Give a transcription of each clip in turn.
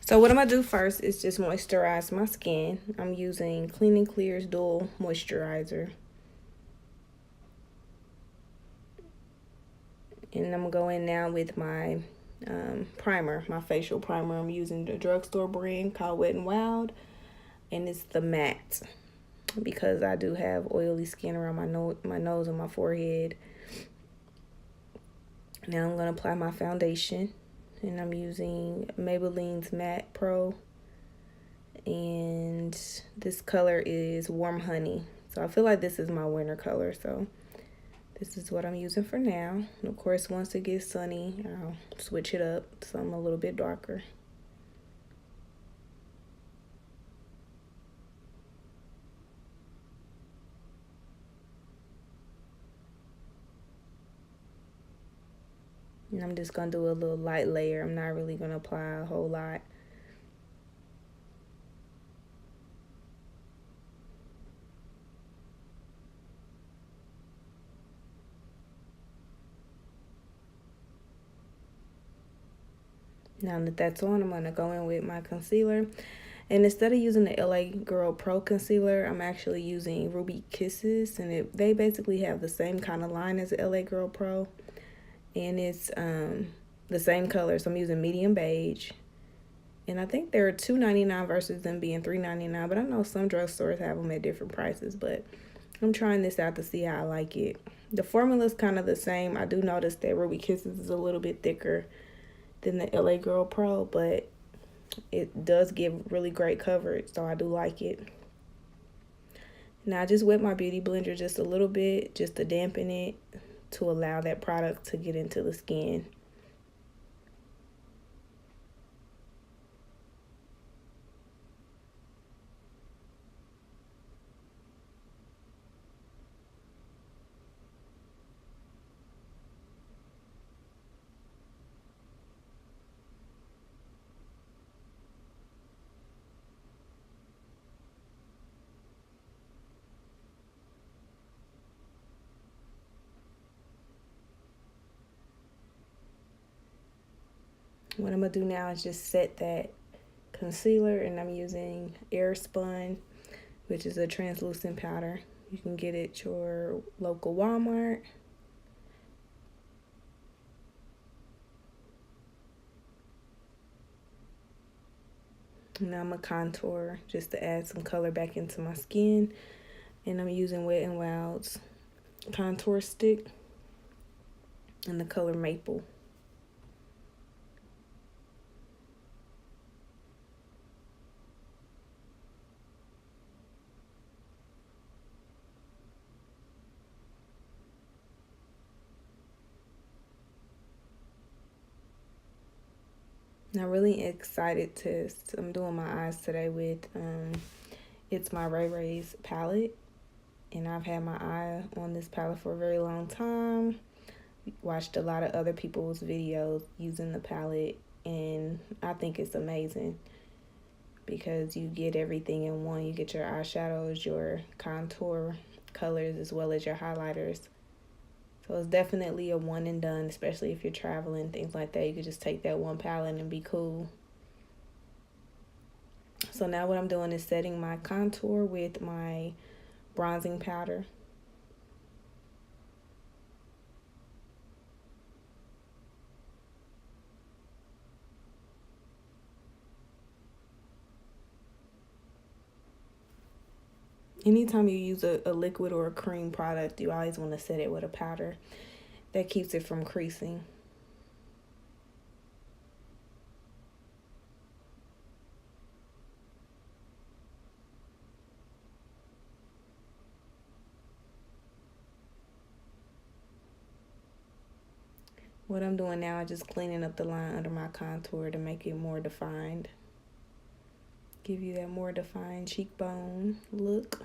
So what I'm going to do first is just moisturize my skin. I'm using Clean and Clear's Dual Moisturizer. And I'm going to go in now with my primer, my facial primer. I'm using the drugstore brand called Wet n Wild. And it's the matte, because I do have oily skin around my nose and my forehead. Now I'm going to apply my foundation. And I'm using Maybelline's Matte Pro. And this color is Warm Honey. So I feel like this is my winter color. So this is what I'm using for now. And of course, once it gets sunny, I'll switch it up to something a little bit darker. And I'm just going to do a little light layer. I'm not really going to apply a whole lot. Now that that's on, I'm going to go in with my concealer. And instead of using the LA Girl Pro Concealer, I'm actually using Ruby Kisses. And they basically have the same kind of line as the LA Girl Pro. And it's the same color, so I'm using medium beige. And I think they're $2.99 versus them being $3.99, but I know some drugstores have them at different prices, but I'm trying this out to see how I like it. The formula is kind of the same. I do notice that Ruby Kisses is a little bit thicker than the LA Girl Pro, but it does give really great coverage, so I do like it. Now I just wet my beauty blender just a little bit, just to dampen it, to allow that product to get into the skin. What I'm going to do now is just set that concealer, and I'm using Airspun, which is a translucent powder. You can get it at your local Walmart. Now I'm going to contour just to add some color back into my skin. And I'm using Wet n Wild's contour stick in the color Maple. I'm really excited I'm doing my eyes today with itsmyrayeraye's palette. And I've had my eye on this palette for a very long time. Watched a lot of other people's videos using the palette, and I think it's amazing because you get everything in one. You get your eyeshadows, your contour colors, as well as your highlighters. So it's definitely a one and done, especially if you're traveling, things like that. You could just take that one palette and be cool. So now what I'm doing is setting my contour with my bronzing powder. Anytime you use a liquid or a cream product, you always want to set it with a powder. That keeps it from creasing. What I'm doing now is just cleaning up the line under my contour to make it more defined. Give you that more defined cheekbone look.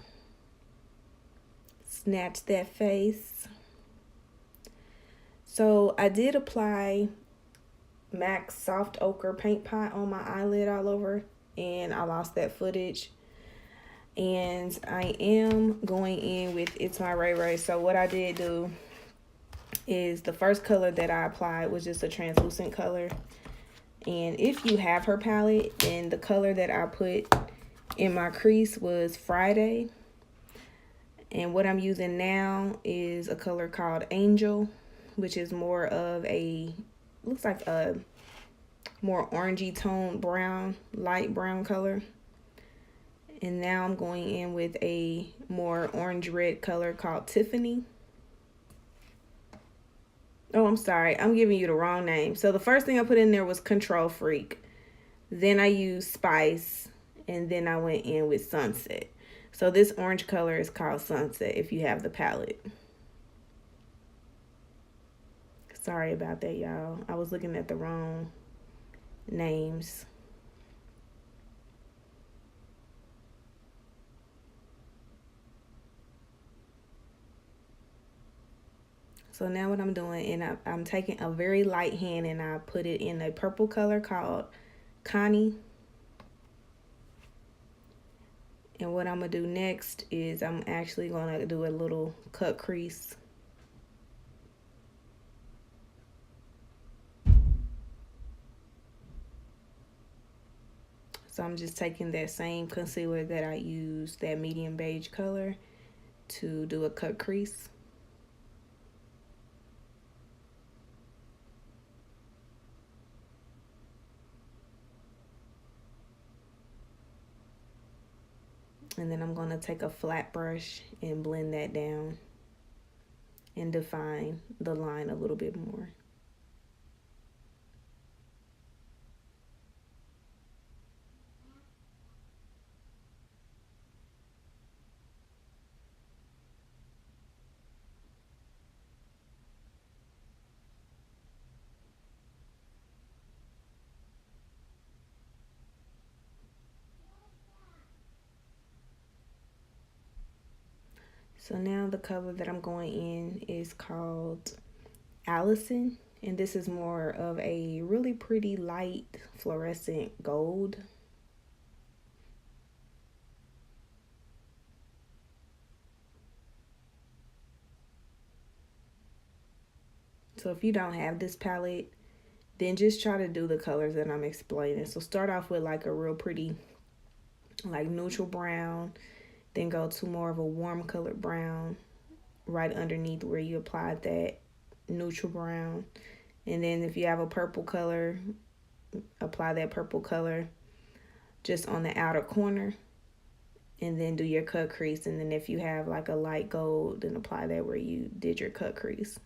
Snatch that face. So I did apply MAC's Soft Ochre Paint Pot on my eyelid all over, and I lost that footage. And I am going in with It's My Ray Ray. So what I did do is the first color that I applied was just a translucent color. And if you have her palette, then the color that I put in my crease was Friday. And what I'm using now is a color called Angel, which is more of a, looks like a more orangey toned brown, light brown color. And now I'm going in with a more orange red color called Tiffany. Oh, I'm sorry. I'm giving you the wrong name. So the first thing I put in there was Control Freak. Then I used Spice. And then I went in with Sunset. So this orange color is called Sunset if you have the palette. Sorry about that, y'all. I was looking at the wrong names. So now what I'm doing, and I'm taking a very light hand and I put it in a purple color called Connie. And what I'm going to do next is I'm actually going to do a little cut crease. So I'm just taking that same concealer that I used, that medium beige color, to do a cut crease. And then I'm going to take a flat brush and blend that down and define the line a little bit more. So now the color that I'm going in is called Allison. And this is more of a really pretty light fluorescent gold. So if you don't have this palette, then just try to do the colors that I'm explaining. So start off with like a real pretty, like neutral brown, then go to more of a warm colored brown right underneath where you applied that neutral brown. And then if you have a purple color, apply that purple color just on the outer corner. And then do your cut crease. And then if you have like a light gold, then apply that where you did your cut crease.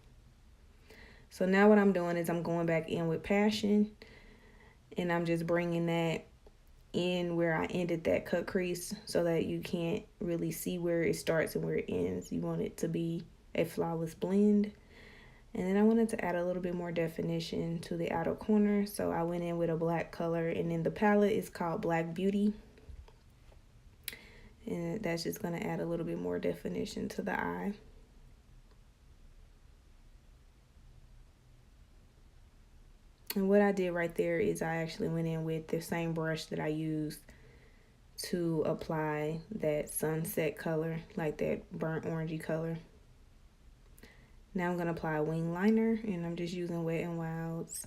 So now what I'm doing is I'm going back in with Passion. And I'm just bringing that in where I ended that cut crease so that you can't really see where it starts and where it ends. You want it to be a flawless blend. And then I wanted to add a little bit more definition to the outer corner. So I went in with a black color, and then the palette is called Black Beauty. And that's just going to add a little bit more definition to the eye. And what I did right there is I actually went in with the same brush that I used to apply that sunset color, like that burnt orangey color. Now I'm going to apply a wing liner, and I'm just using Wet n Wild's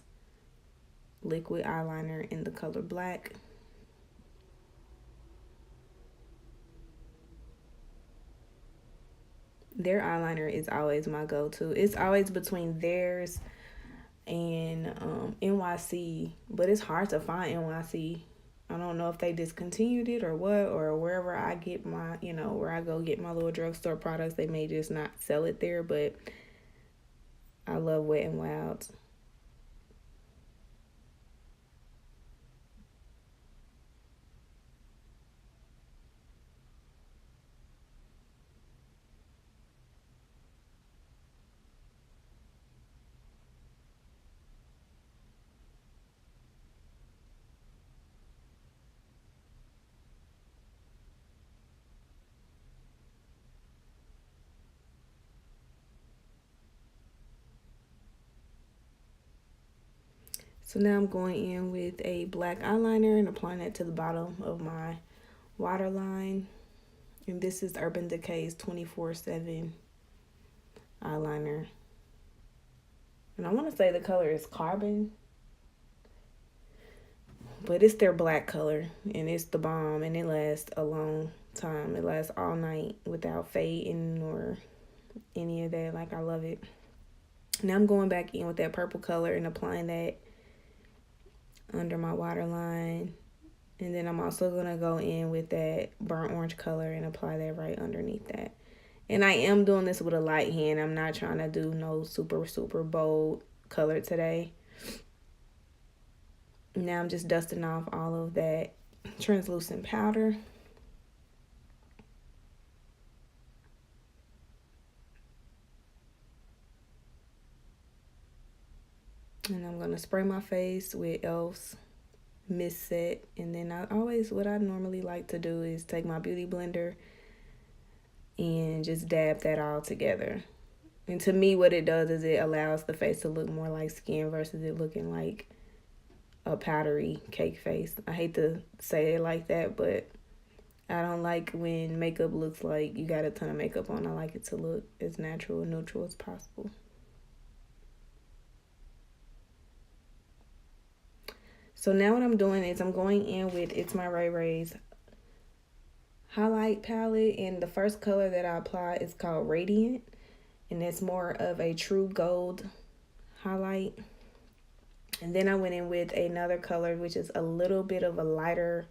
liquid eyeliner in the color black. Their eyeliner is always my go-to. It's always between theirs and NYC, but it's hard to find NYC. I don't know if they discontinued it or what, or wherever I get my, where I go get my little drugstore products, they may just not sell it there, but I love Wet n Wild's. So now I'm going in with a black eyeliner and applying that to the bottom of my waterline. And this is Urban Decay's 24/7 eyeliner. And I want to say the color is Carbon. But it's their black color, and it's the bomb, and it lasts a long time. It lasts all night without fading or any of that. Like, I love it. Now I'm going back in with that purple color and applying that under my waterline. And then I'm also going to go in with that burnt orange color and apply that right underneath that. And I am doing this with a light hand. I'm not trying to do no super, super bold color today. Now I'm just dusting off all of that translucent powder. And I'm going to spray my face with e.l.f.'s Mist Set. And then what I normally like to do is take my beauty blender and just dab that all together. And to me, what it does is it allows the face to look more like skin versus it looking like a powdery cake face. I hate to say it like that, but I don't like when makeup looks like you got a ton of makeup on. I like it to look as natural and neutral as possible. So now what I'm doing is I'm going in with itsmyrayeraye's highlight palette, and the first color that I apply is called Radiant, and it's more of a true gold highlight. And then I went in with another color, which is a little bit of a lighter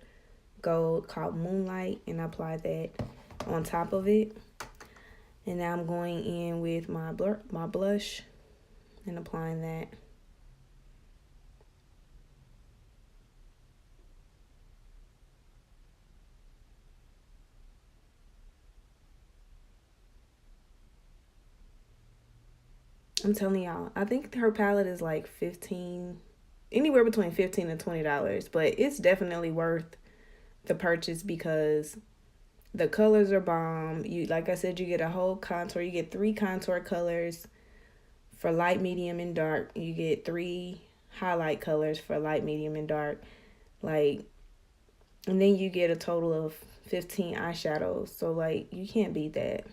gold called Moonlight, and I applied that on top of it. And now I'm going in with my blush and applying that. I'm telling y'all, I think her palette is like anywhere between $15 and $20, but it's definitely worth the purchase because the colors are bomb. Like I said, you get a whole contour. You get 3 contour colors for light, medium, and dark. You get 3 highlight colors for light, medium, and dark. And then you get a total of 15 eyeshadows. So, you can't beat that.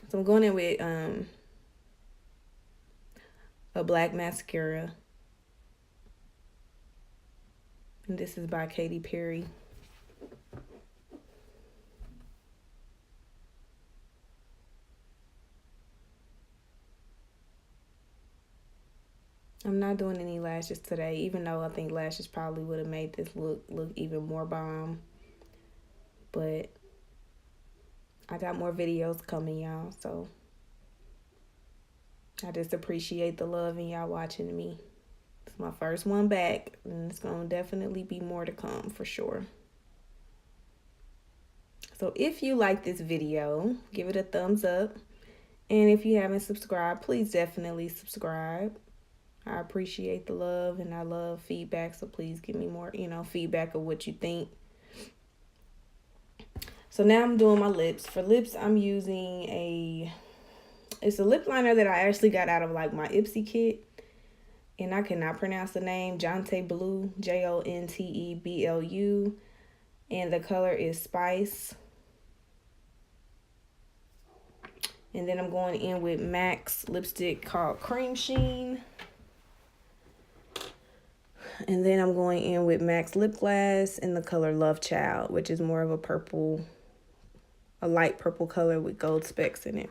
So I'm going in with a black mascara. And this is by Katy Perry. I'm not doing any lashes today, even though I think lashes probably would have made this look even more bomb. But I got more videos coming, y'all, so I just appreciate the love and y'all watching me. It's my first one back, and it's going to definitely be more to come for sure. So if you like this video, give it a thumbs up. And if you haven't subscribed, please definitely subscribe. I appreciate the love and I love feedback, so please give me more, feedback of what you think. So now I'm doing my lips. For lips, I'm using it's a lip liner that I actually got out of my Ipsy kit. And I cannot pronounce the name. Jonte Blue, Jonteblu. And the color is Spice. And then I'm going in with MAC's lipstick called Cream Sheen. And then I'm going in with MAC's lip gloss in the color Love Child, which is more of a light purple color with gold specks in it.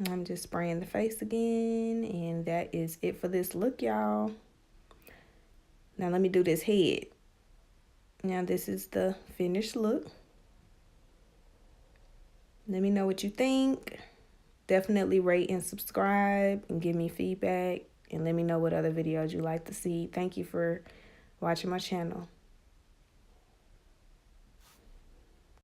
I'm just spraying the face again, and that is it for this look, y'all. Now let me do this head. Now this is the finished look. Let me know what you think. Definitely rate and subscribe and give me feedback, and let me know what other videos you like to see. Thank you for watching my channel.